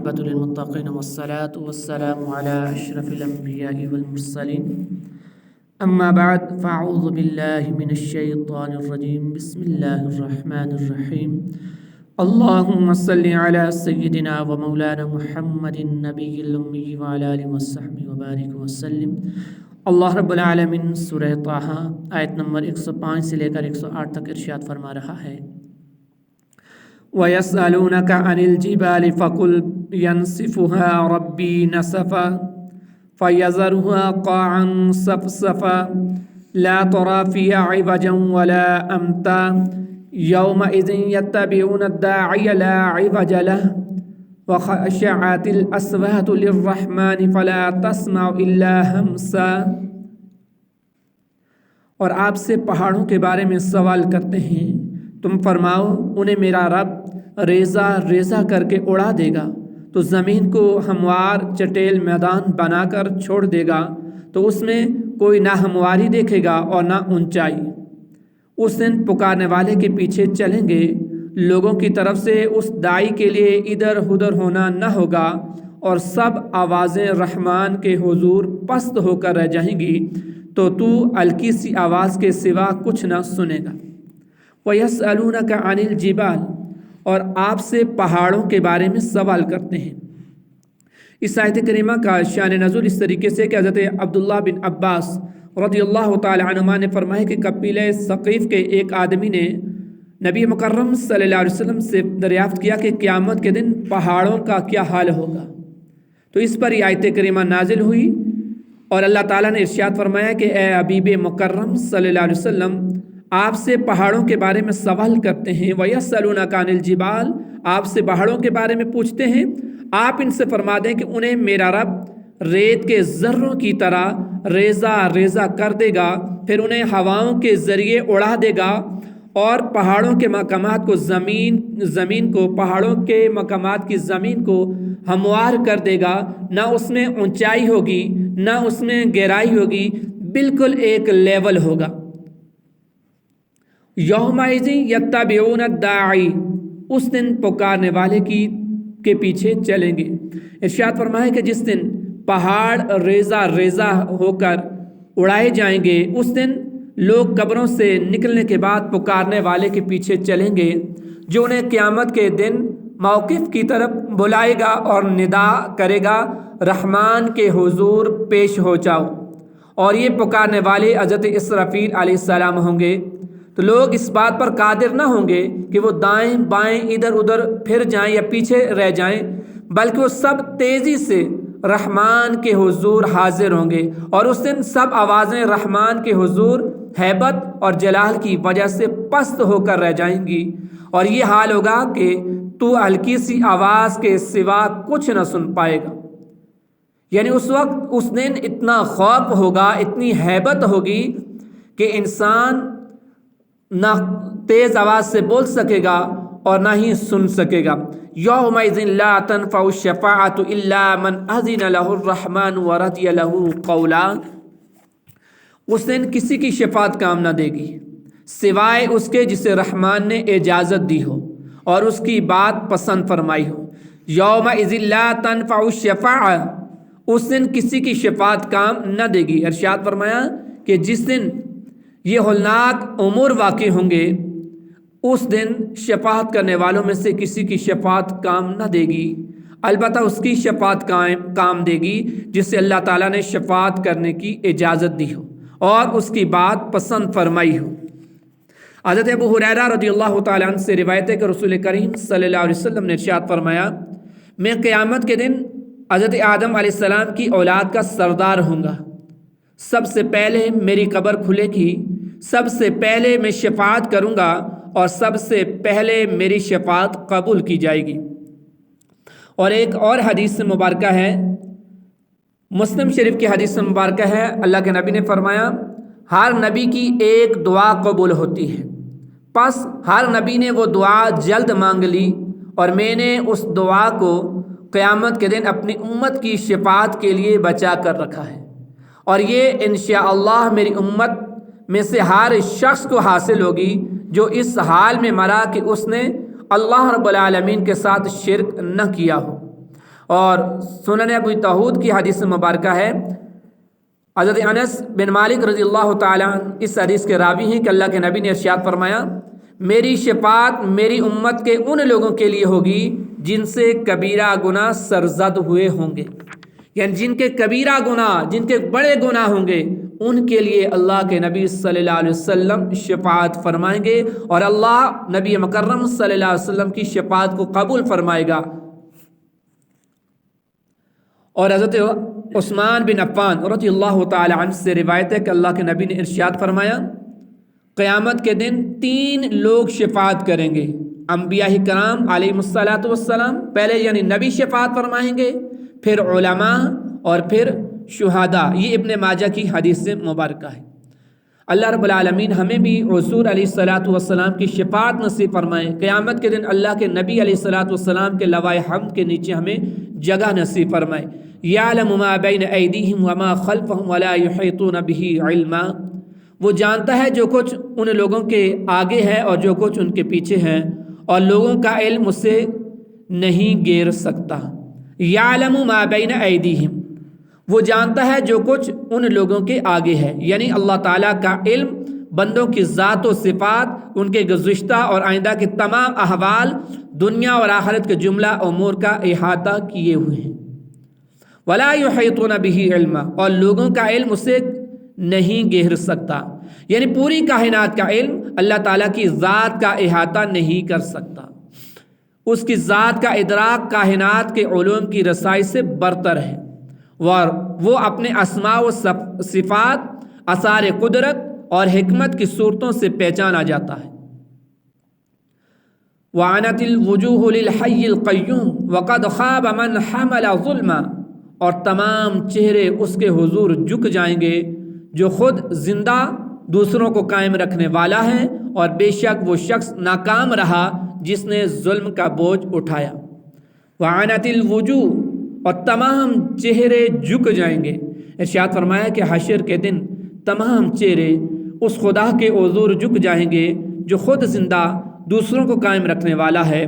والعاقبۃ للمتقین والصلاۃ والسلام علی اشرف الانبیاء والمرسلین اما بعد فاعوذ باللہ من الشیطان الرجیم بسم اللہ الرحمن الرحیم اللہم صلی علی سیدنا و مولانا محمد النبی الامی وعلی آلہ وصحبہ وبارک وسلم۔ اللہ رب العالمین سورہ طٰہٰ آیت نمبر 105 سے لے کر 108 تک ارشاد فرما رہا ہے، وَيَسْأَلُونَكَ عَنِ الْجِبَالِ فَقُلْ يَنْسِفُهَا رَبِّي نَسْفًا فَيَذَرُهَا قَاعًا صَفْصَفًا لَا تَرَىٰ فِيهَا عِوَجًا وَلَا أَمْتًا يَوْمَئِذٍ يَتَّبِعُونَ الدَّاعِيَ لَا عِوَجَ لَهُ وَخَشَعَتِ الْأَصْوَاتُ لِلرَّحْمَٰنِ فَلَا تَسْمَعُ إِلَّا هَمْسًا۔ اور آپ سے پہاڑوں کے بارے میں سوال کرتے ہیں، تم فرماؤ انہیں میرا رب ریزہ ریزہ کر کے اڑا دے گا تو زمین کو ہموار چٹیل میدان بنا کر چھوڑ دے گا تو اس میں کوئی نہ ہمواری دیکھے گا اور نہ اونچائی۔ اس دن پکارنے والے کے پیچھے چلیں گے، لوگوں کی طرف سے اس داعی کے لیے ادھر ادھر ہونا نہ ہوگا اور سب آوازیں رحمان کے حضور پست ہو کر رہ جائیں گی تو ہلکی سی آواز کے سوا کچھ نہ سنے گا۔ وَيَسْأَلُونَكَ عَنِ الْجِبَالِ، اور آپ سے پہاڑوں کے بارے میں سوال کرتے ہیں۔ اس آیت کریمہ کا شان نزول اس طریقے سے کہ حضرت عبداللہ بن عباس رضی اللہ تعالی عنہما نے فرمایا کہ قبیلہ ثقیف کے ایک آدمی نے نبی مکرم صلی اللہ علیہ وسلم سے دریافت کیا کہ قیامت کے دن پہاڑوں کا کیا حال ہوگا، تو اس پر یہ آیت کریمہ نازل ہوئی اور اللہ تعالیٰ نے ارشاد فرمایا کہ اے حبیب مکرم صلی اللہ علیہ وسلم، آپ سے پہاڑوں کے بارے میں سوال کرتے ہیں۔ وَيَسْأَلُونَكَ عَنِ الْجِبَالِ، آپ سے پہاڑوں کے بارے میں پوچھتے ہیں، آپ ان سے فرما دیں کہ انہیں میرا رب ریت کے ذروں کی طرح ریزہ ریزہ کر دے گا، پھر انہیں ہواؤں کے ذریعے اڑا دے گا اور پہاڑوں کے مقامات کو پہاڑوں کے مقامات کی زمین کو ہموار کر دے گا، نہ اس میں اونچائی ہوگی نہ اس میں گہرائی ہوگی، بالکل ایک لیول ہوگا۔ یومئذ یتبعون الداعی، اس دن پکارنے والے کے پیچھے چلیں گے۔ ارشاد فرمایا کہ جس دن پہاڑ ریزہ ریزہ ہو کر اڑائے جائیں گے، اس دن لوگ قبروں سے نکلنے کے بعد پکارنے والے کے پیچھے چلیں گے جو انہیں قیامت کے دن موقف کی طرف بلائے گا اور ندا کرے گا، رحمان کے حضور پیش ہو جاؤ۔ اور یہ پکارنے والے حضرت اسرافیل علیہ السلام ہوں گے، تو لوگ اس بات پر قادر نہ ہوں گے کہ وہ دائیں بائیں ادھر ادھر پھر جائیں یا پیچھے رہ جائیں، بلکہ وہ سب تیزی سے رحمان کے حضور حاضر ہوں گے، اور اس دن سب آوازیں رحمان کے حضور ہیبت اور جلال کی وجہ سے پست ہو کر رہ جائیں گی، اور یہ حال ہوگا کہ تو ہلکی سی آواز کے سوا کچھ نہ سن پائے گا۔ یعنی اس وقت اس دن اتنا خوف ہوگا، اتنی ہیبت ہوگی کہ انسان نہ تیز آواز سے بول سکے گا اور نہ ہی سن سکے گا۔ یومئذ لا تنفع الشفاعۃ الا من اذن له الرحمن ورضی له قولا، اس دن کسی کی شفاعت کام نہ دے گی سوائے اس کے جسے رحمان نے اجازت دی ہو اور اس کی بات پسند فرمائی ہو۔ یومئذ لا تنفع الشفاعۃ، اس دن کسی کی شفاعت کام نہ دے گی۔ ارشاد فرمایا کہ جس دن یہ ہولناک امور واقع ہوں گے، اس دن شفاعت کرنے والوں میں سے کسی کی شفاعت کام نہ دے گی، البتہ اس کی شفاعت کام دے گی جسے اللہ تعالیٰ نے شفاعت کرنے کی اجازت دی ہو اور اس کی بات پسند فرمائی ہو۔ حضرت ابو ہریرہ رضی اللہ تعالیٰ عنہ سے روایت ہے کہ رسول کریم صلی اللہ علیہ وسلم نے ارشاد فرمایا، میں قیامت کے دن حضرت آدم علیہ السلام کی اولاد کا سردار ہوں گا، سب سے پہلے میری قبر کھلے گی، سب سے پہلے میں شفاعت کروں گا اور سب سے پہلے میری شفاعت قبول کی جائے گی۔ اور ایک اور حدیث مبارکہ ہے، مسلم شریف کی حدیث مبارکہ ہے، اللہ کے نبی نے فرمایا ہر نبی کی ایک دعا قبول ہوتی ہے، پس ہر نبی نے وہ دعا جلد مانگ لی اور میں نے اس دعا کو قیامت کے دن اپنی امت کی شفاعت کے لیے بچا کر رکھا ہے، اور یہ انشاءاللہ میری امت میں سے ہر شخص کو حاصل ہوگی جو اس حال میں مرا کہ اس نے اللہ رب العالمین کے ساتھ شرک نہ کیا ہو۔ اور سنن ابو داؤد کی حدیث مبارکہ ہے، حضرت انس بن مالک رضی اللہ تعالیٰ اس حدیث کے راوی ہیں کہ اللہ کے نبی نے ارشاد فرمایا، میری شفاعت میری امت کے ان لوگوں کے لیے ہوگی جن سے کبیرہ گناہ سرزد ہوئے ہوں گے، یعنی جن کے کبیرہ گناہ، جن کے بڑے گناہ ہوں گے، ان کے لیے اللہ کے نبی صلی اللہ علیہ وسلم شفاعت فرمائیں گے، اور اللہ نبی مکرم صلی اللہ علیہ وسلم کی شفاعت کو قبول فرمائے گا۔ اور حضرت عثمان بن عفان رضی اللہ تعالی عنہ سے روایت ہے کہ اللہ کے نبی نے ارشاد فرمایا، قیامت کے دن 3 لوگ شفاعت کریں گے، انبیاء کرام علیہم الصلاۃ والسلام پہلے، یعنی نبی شفاعت فرمائیں گے، پھر علماء، اور پھر شہداء۔ یہ ابن ماجہ کی حدیث سے مبارکہ ہے۔ اللہ رب العالمین ہمیں بھی حضور علیہ الصلاۃ والسلام کی شفاعت نصیب فرمائے۔ قیامت کے دن اللہ کے نبی علیہ الصلاۃ والسلام کے لوائے حمد کے نیچے ہمیں جگہ نصیب فرمائے۔ یعلم ما بین ایدیہم وما خلفہم ولا یحیطون بہ علما، وہ جانتا ہے جو کچھ ان لوگوں کے آگے ہے اور جو کچھ ان کے پیچھے ہے، اور لوگوں کا علم اس سے نہیں گھیر سکتا۔ یعلم ما بین ایدیہم، وہ جانتا ہے جو کچھ ان لوگوں کے آگے ہے، یعنی اللہ تعالیٰ کا علم بندوں کی ذات و صفات، ان کے گزشتہ اور آئندہ کے تمام احوال، دنیا اور آخرت کے جملہ امور کا احاطہ کیے ہوئے ہیں۔ ولا یحیطون بہ علما، اور لوگوں کا علم اسے نہیں گھیر سکتا، یعنی پوری کائنات کا علم اللہ تعالیٰ کی ذات کا احاطہ نہیں کر سکتا۔ اس کی ذات کا ادراک کائنات کے علوم کی رسائی سے برتر ہے، اور وہ اپنے اسماء و صفات، آثار قدرت اور حکمت کی صورتوں سے پہچانا جاتا ہے۔ وعنت الوجوہ للحی القیوم وقد خاب من حمل ظلما، اور تمام چہرے اس کے حضور جھک جائیں گے جو خود زندہ دوسروں کو قائم رکھنے والا ہے، اور بے شک وہ شخص ناکام رہا جس نے ظلم کا بوجھ اٹھایا۔ وعنت الوجوہ، اور تمام چہرے جھک جائیں گے۔ ارشاد فرمایا کہ حشر کے دن تمام چہرے اس خدا کے حضور جھک جائیں گے جو خود زندہ دوسروں کو قائم رکھنے والا ہے،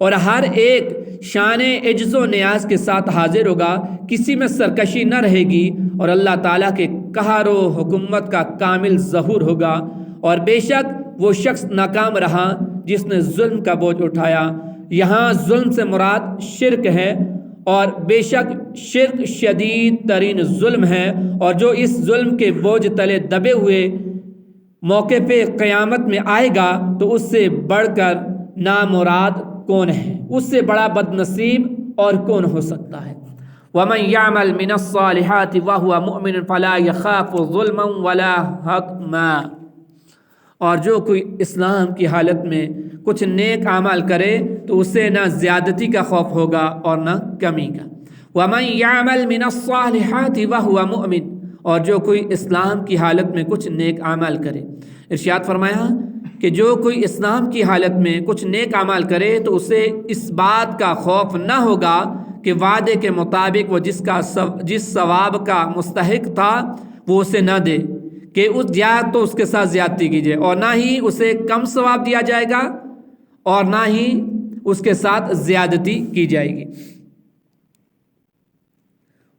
اور ہر ایک شان عجز و نیاز کے ساتھ حاضر ہوگا، کسی میں سرکشی نہ رہے گی، اور اللہ تعالیٰ کے قہر و حکومت کا کامل ظہور ہوگا، اور بے شک وہ شخص ناکام رہا جس نے ظلم کا بوجھ اٹھایا۔ یہاں ظلم سے مراد شرک ہے، اور بے شک شرک شدید ترین ظلم ہے، اور جو اس ظلم کے بوجھ تلے دبے ہوئے موقع پہ قیامت میں آئے گا تو اس سے بڑھ کر نامراد کون ہے، اس سے بڑا بد نصیب اور کون ہو سکتا ہے۔ وَمَنْ يَعْمَلْ مِنَ الصَّالِحَاتِ وَهُوَ مُؤْمِنٌ فَلَا يَخَافُ ظُلْمًا وَلَا حَقْمًا، اور جو کوئی اسلام کی حالت میں کچھ نیک اعمال کرے تو اسے نہ زیادتی کا خوف ہوگا اور نہ کمی کا۔ وَمَنْ يَعْمَلْ مِنَ الصَّالِحَاتِ وَهُوَ مُؤْمِنٌ، اور جو کوئی اسلام کی حالت میں کچھ نیک اعمال کرے۔ ارشاد فرمایا کہ جو کوئی اسلام کی حالت میں کچھ نیک اعمال کرے تو اسے اس بات کا خوف نہ ہوگا کہ وعدے کے مطابق وہ جس ثواب کا مستحق تھا وہ اسے نہ دے، کہ تو اس کے ساتھ زیادتی کی جائے، اور نہ ہی اسے کم ثواب دیا جائے گا اور نہ ہی اس کے ساتھ زیادتی کی جائے گی۔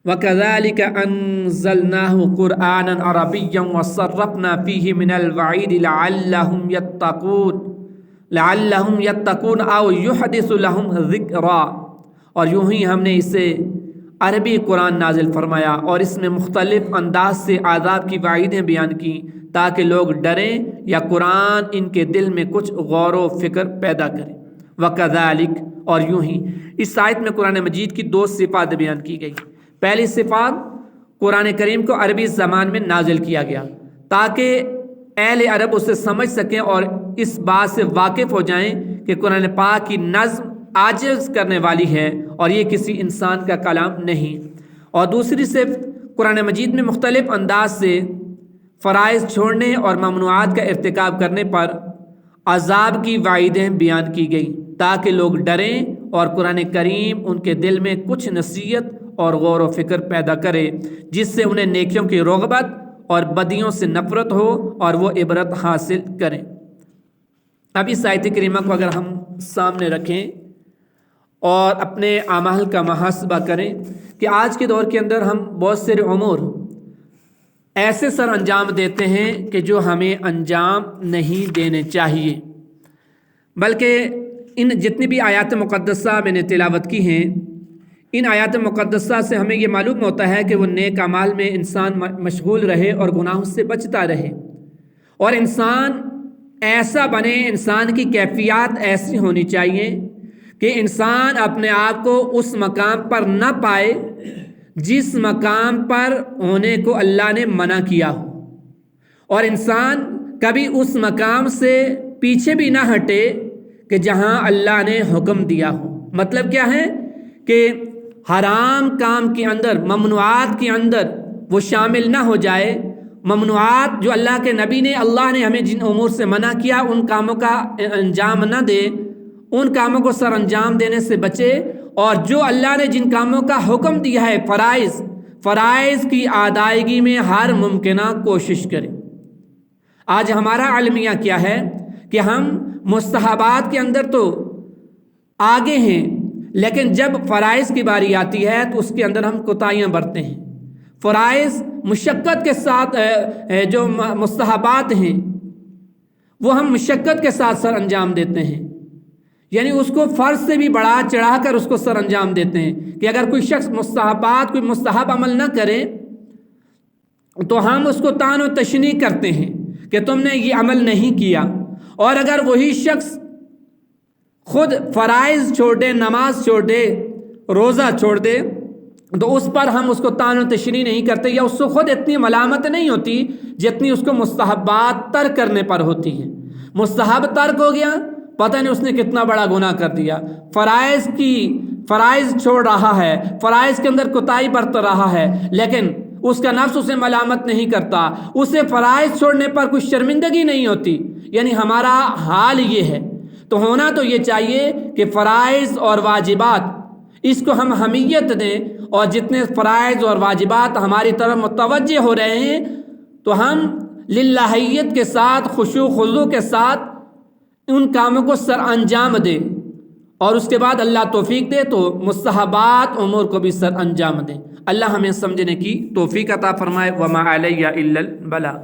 وَكَذَلِكَ أَنزَلْنَاهُ قُرْآنًا عَرَبِيًّا وَصَرَّفْنَا فِيهِ مِنَ الْوَعِيدِ لَعَلَّهُمْ يَتَّقُونَ أَوْ يُحْدِثُ لَهُمْ ذِكْرًا، اور یوں ہی ہم نے اسے عربی قرآن نازل فرمایا اور اس میں مختلف انداز سے عذاب کی وعیدیں بیان کی تاکہ لوگ ڈریں یا قرآن ان کے دل میں کچھ غور و فکر پیدا کرے۔ وَكَذَلِكَ، اور یوں ہی اس آیت میں قرآن مجید کی 2 صفات بیان کی گئی۔ پہلی صفات، قرآن کریم کو عربی زبان میں نازل کیا گیا تاکہ اہل عرب اسے سمجھ سکیں اور اس بات سے واقف ہو جائیں کہ قرآن پاک کی نظم عاجز کرنے والی ہے اور یہ کسی انسان کا کلام نہیں۔ اور دوسری صفت، قرآن مجید میں مختلف انداز سے فرائض چھوڑنے اور ممنوعات کا ارتکاب کرنے پر عذاب کی وعیدیں بیان کی گئی تاکہ لوگ ڈریں اور قرآن کریم ان کے دل میں کچھ نصیحت اور غور و فکر پیدا کرے جس سے انہیں نیکیوں کی رغبت اور بدیوں سے نفرت ہو اور وہ عبرت حاصل کریں۔ اب اس آیت کریمہ کو اگر ہم سامنے رکھیں اور اپنے اعمال کا محاسبہ کریں کہ آج کے دور کے اندر ہم بہت سے امور ایسے سر انجام دیتے ہیں کہ جو ہمیں انجام نہیں دینے چاہیے، بلکہ ان جتنی بھی آیات مقدسہ میں نے تلاوت کی ہیں، ان آیات مقدسہ سے ہمیں یہ معلوم ہوتا ہے کہ وہ نیک اعمال میں انسان مشغول رہے اور گناہوں سے بچتا رہے، اور انسان ایسا بنے، انسان کی کیفیات ایسی ہونی چاہیے کہ انسان اپنے آپ کو اس مقام پر نہ پائے جس مقام پر ہونے کو اللہ نے منع کیا ہو، اور انسان کبھی اس مقام سے پیچھے بھی نہ ہٹے کہ جہاں اللہ نے حکم دیا ہو۔ مطلب کیا ہے کہ حرام کام کے اندر، ممنوعات کے اندر وہ شامل نہ ہو جائے، ممنوعات جو اللہ کے نبی نے، اللہ نے ہمیں جن امور سے منع کیا ان کاموں کا انجام نہ دے، ان کاموں کو سر انجام دینے سے بچے، اور جو اللہ نے جن کاموں کا حکم دیا ہے فرائض کی ادائیگی میں ہر ممکنہ کوشش کرے۔ آج ہمارا المیہ کیا ہے کہ ہم مستحبات کے اندر تو آگے ہیں، لیکن جب فرائض کی باری آتی ہے تو اس کے اندر ہم کوتاہیاں برتتے ہیں۔ فرائض مشقت کے ساتھ، جو مستحبات ہیں وہ ہم مشقت کے ساتھ سر انجام دیتے ہیں، یعنی اس کو فرض سے بھی بڑھا چڑھا کر اس کو سر انجام دیتے ہیں کہ اگر کوئی شخص کوئی مستحب عمل نہ کرے تو ہم اس کو طعن و تشنیع کرتے ہیں کہ تم نے یہ عمل نہیں کیا، اور اگر وہی شخص خود فرائض چھوڑ دے، نماز چھوڑ دے، روزہ چھوڑ دے، تو اس پر ہم اس کو طعن و تشنیع نہیں کرتے، یا اس کو خود اتنی ملامت نہیں ہوتی جتنی اس کو مستحبات ترک کرنے پر ہوتی ہے۔ مستحب ترک ہو گیا، پتہ نہیں اس نے کتنا بڑا گناہ کر دیا۔ فرائض چھوڑ رہا ہے، فرائض کے اندر کوتاہی برت رہا ہے، لیکن اس کا نفس اسے ملامت نہیں کرتا، اسے فرائض چھوڑنے پر کوئی شرمندگی نہیں ہوتی۔ یعنی ہمارا حال یہ ہے، تو ہونا تو یہ چاہیے کہ فرائض اور واجبات اس کو ہم اہمیت دیں، اور جتنے فرائض اور واجبات ہماری طرف متوجہ ہو رہے ہیں تو ہم للہیت کے ساتھ، خشوع خضوع کے ساتھ ان کاموں کو سر انجام دیں، اور اس کے بعد اللہ توفیق دے تو مستحبات امور کو بھی سر انجام دیں۔ اللہ ہمیں سمجھنے کی توفیق عطا فرمائے۔ وما علیہ الا البلاغ۔